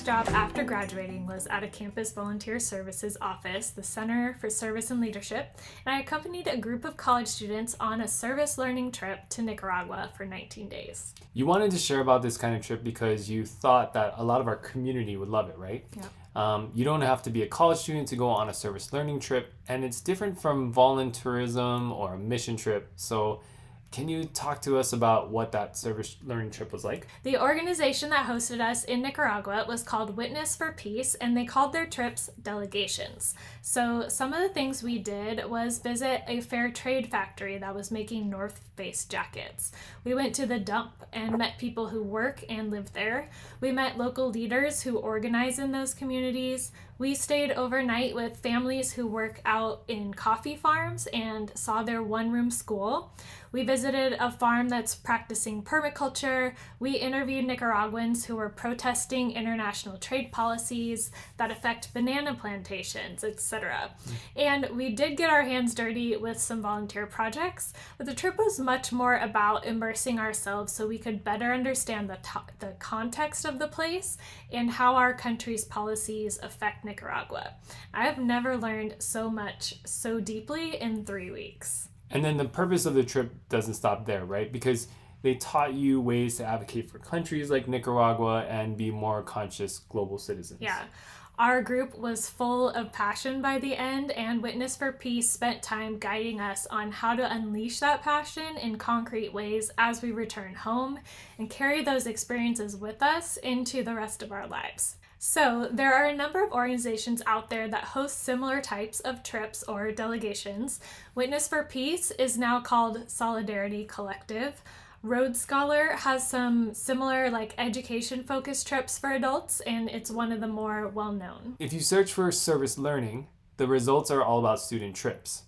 first job after graduating was at a campus volunteer services office, the Center for Service and Leadership, and I accompanied a group of college students on a service learning trip to Nicaragua for 19 days. You wanted to share about this kind of trip because you thought that a lot of our community would love it, right? Yeah. You don't have to be a college student to go on a service learning trip, and it's different from voluntourism or a mission trip. So can you talk to us about what that service learning trip was like? The organization that hosted us in Nicaragua was called Witness for Peace, and they called their trips delegations. So some of the things we did was visit a fair trade factory that was making North Face jackets. We went to the dump and met people who work and live there. We met local leaders who organize in those communities. We stayed overnight with families who work out in coffee farms and saw their one-room school. We visited a farm that's practicing permaculture. We interviewed Nicaraguans who were protesting international trade policies that affect banana plantations, etc. And we did get our hands dirty with some volunteer projects, but the trip was much more about immersing ourselves so we could better understand the context of the place and how our country's policies affect Nicaragua. I have never learned so much so deeply in 3 weeks. And then the purpose of the trip doesn't stop there, right? Because they taught you ways to advocate for countries like Nicaragua and be more conscious global citizens. Yeah. Our group was full of passion by the end, and Witness for Peace spent time guiding us on how to unleash that passion in concrete ways as we return home and carry those experiences with us into the rest of our lives. So there are a number of organizations out there that host similar types of trips or delegations. Witness for Peace is now called Solidarity Collective. Road Scholar has some similar education-focused trips for adults, and it's one of the more well-known. If you search for service learning, the results are all about student trips.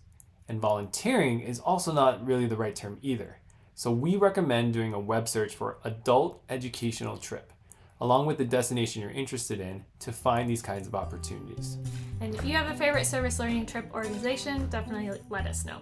And volunteering is also not really the right term either. So we recommend doing a web search for adult educational trip, along with the destination you're interested in, to find these kinds of opportunities. And if you have a favorite service learning trip organization, definitely let us know.